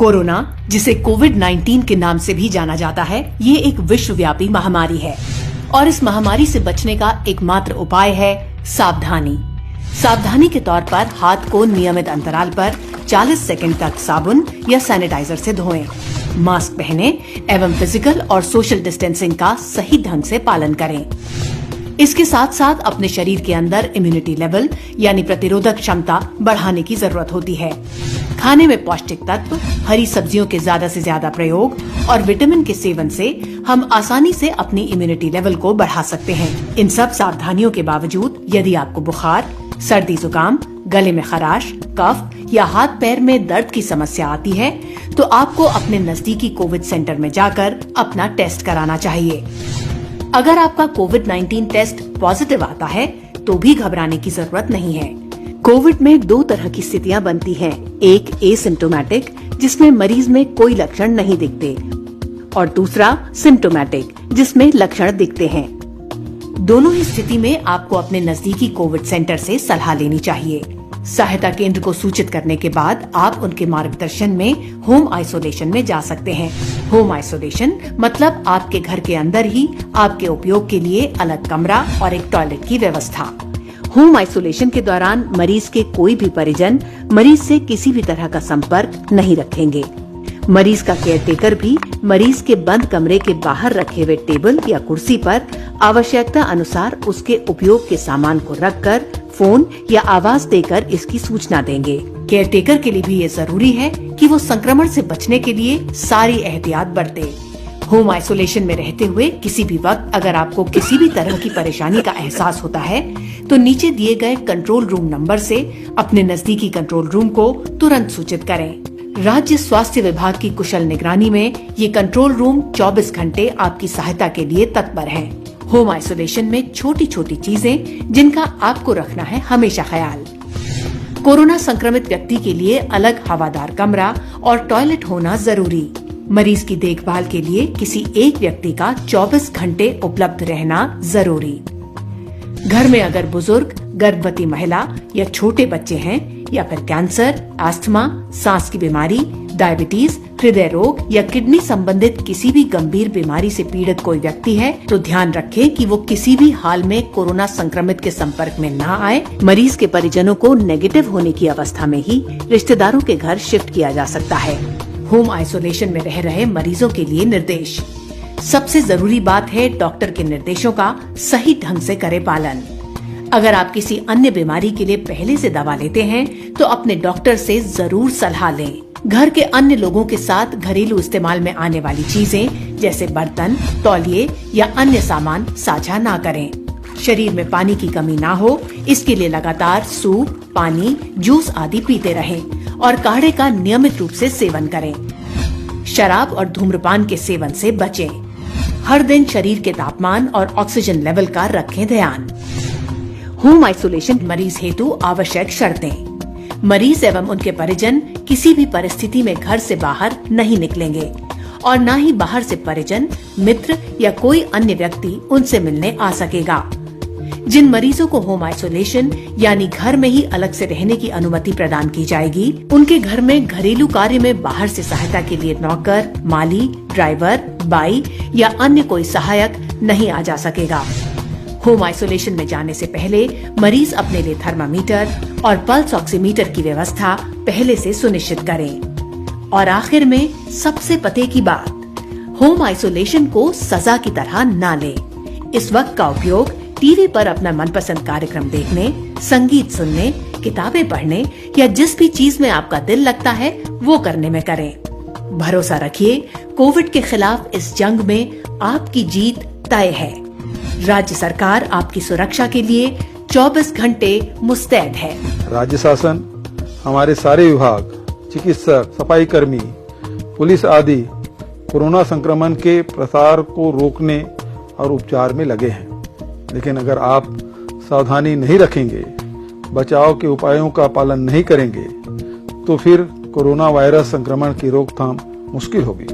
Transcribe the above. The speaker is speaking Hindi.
कोरोना, जिसे कोविड-19 के नाम से भी जाना जाता है, ये एक विश्वव्यापी महामारी है और इस महामारी से बचने का एकमात्र उपाय है सावधानी। सावधानी के तौर पर हाथ को नियमित अंतराल पर 40 सेकंड तक साबुन या सैनिटाइजर से धोएं, मास्क पहनें एवं फिजिकल और सोशल डिस्टेंसिंग का सही ढंग से पालन करें। इसके साथ साथ अपने शरीर के अंदर इम्यूनिटी लेवल यानी प्रतिरोधक क्षमता बढ़ाने की जरूरत होती है। खाने में पौष्टिक तत्व, हरी सब्जियों के ज्यादा से ज्यादा प्रयोग और विटामिन के सेवन से हम आसानी से अपनी इम्यूनिटी लेवल को बढ़ा सकते हैं। इन सब सावधानियों के बावजूद यदि आपको बुखार, सर्दी जुकाम, गले में खराश, कफ या हाथ पैर में दर्द की समस्या आती है तो आपको अपने नजदीकी कोविड सेंटर में जाकर अपना टेस्ट कराना चाहिए। अगर आपका कोविड-19 टेस्ट पॉजिटिव आता है तो भी घबराने की जरूरत नहीं है। कोविड में 2 तरह की स्थितियां बनती हैं। एक एसिम्प्टोमेटिक, जिसमें मरीज में कोई लक्षण नहीं दिखते, और दूसरा सिम्प्टोमेटिक, जिसमें लक्षण दिखते हैं। दोनों ही स्थिति में आपको अपने नजदीकी कोविड सेंटर से सलाह लेनी चाहिए। सहायता केंद्र को सूचित करने के बाद आप उनके मार्गदर्शन में होम आइसोलेशन में जा सकते हैं। होम आइसोलेशन मतलब आपके घर के अंदर ही आपके उपयोग के लिए अलग कमरा और एक टॉयलेट की व्यवस्था। होम आइसोलेशन के दौरान मरीज के कोई भी परिजन मरीज से किसी भी तरह का संपर्क नहीं रखेंगे। मरीज का केयरटेकर भी मरीज के बंद कमरे के बाहर रखे हुए टेबल या कुर्सी पर आवश्यकता अनुसार उसके उपयोग के सामान को रखकर फोन या आवाज देकर इसकी सूचना देंगे। केयरटेकर के लिए भी ये जरूरी है कि वो संक्रमण से बचने के लिए सारी एहतियात बरते। होम आइसोलेशन में रहते हुए किसी भी वक्त अगर आपको किसी भी तरह की परेशानी का एहसास होता है तो नीचे दिए गए कंट्रोल रूम नंबर से अपने नजदीकी कंट्रोल रूम को तुरंत सूचित करें। राज्य स्वास्थ्य विभाग की कुशल निगरानी में ये कंट्रोल रूम 24 घंटे आपकी सहायता के लिए तत्पर है। होम आइसोलेशन में छोटी छोटी चीजें जिनका आपको रखना है हमेशा ख्याल। कोरोना संक्रमित व्यक्ति के लिए अलग हवादार कमरा और टॉयलेट होना जरूरी। मरीज की देखभाल के लिए किसी एक व्यक्ति का 24 घंटे उपलब्ध रहना जरूरी। घर में अगर बुजुर्ग, गर्भवती महिला या छोटे बच्चे हैं या फिर कैंसर, अस्थमा, सांस की बीमारी, डायबिटीज, हृदय रोग या किडनी संबंधित किसी भी गंभीर बीमारी से पीड़ित कोई व्यक्ति है तो ध्यान रखें कि वो किसी भी हाल में कोरोना संक्रमित के संपर्क में न आए। मरीज के परिजनों को नेगेटिव होने की अवस्था में ही रिश्तेदारों के घर शिफ्ट किया जा सकता है। होम आइसोलेशन में रह रहे मरीजों के लिए निर्देश। सबसे जरूरी बात है डॉक्टर के निर्देशों का सही ढंग से करें पालन। अगर आप किसी अन्य बीमारी के लिए पहले से दवा लेते हैं तो अपने डॉक्टर से जरूर सलाह लें। घर के अन्य लोगों के साथ घरेलू इस्तेमाल में आने वाली चीजें जैसे बर्तन, तौलिए या अन्य सामान साझा ना करें। शरीर में पानी की कमी ना हो इसके लिए लगातार सूप, पानी, जूस आदि पीते रहें और काढ़े का नियमित रूप से सेवन करें। शराब और धूम्रपान के सेवन से बचें। हर दिन शरीर के तापमान और ऑक्सीजन लेवल का रखें ध्यान। होम आइसोलेशन मरीज हेतु आवश्यक शर्तें। मरीज एवं उनके परिजन किसी भी परिस्थिति में घर से बाहर नहीं निकलेंगे और न ही बाहर से परिजन, मित्र या कोई अन्य व्यक्ति उनसे मिलने आ सकेगा। जिन मरीजों को होम आइसोलेशन यानी घर में ही अलग से रहने की अनुमति प्रदान की जाएगी, उनके घर में घरेलू कार्य में बाहर से सहायता के लिए नौकर, माली, ड्राइवर, बाई या अन्य कोई सहायक नहीं आ जा सकेगा। होम आइसोलेशन में जाने से पहले मरीज अपने लिए थर्मामीटर और पल्स ऑक्सीमीटर की व्यवस्था पहले से सुनिश्चित करें। और आखिर में सबसे पते की बात, होम आइसोलेशन को सजा की तरह ना लें। इस वक्त का उपयोग टीवी पर अपना मनपसंद कार्यक्रम देखने, संगीत सुनने, किताबें पढ़ने या जिस भी चीज में आपका दिल लगता है वो करने में करें। भरोसा रखिए, कोविड के खिलाफ इस जंग में आपकी जीत तय है। राज्य सरकार आपकी सुरक्षा के लिए 24 घंटे मुस्तैद है। राज्य शासन, हमारे सारे विभाग, चिकित्सक, सफाई कर्मी, पुलिस आदि कोरोना संक्रमण के प्रसार को रोकने और उपचार में लगे हैं। लेकिन अगर आप सावधानी नहीं रखेंगे, बचाव के उपायों का पालन नहीं करेंगे तो फिर कोरोना वायरस संक्रमण की रोकथाम मुश्किल होगी।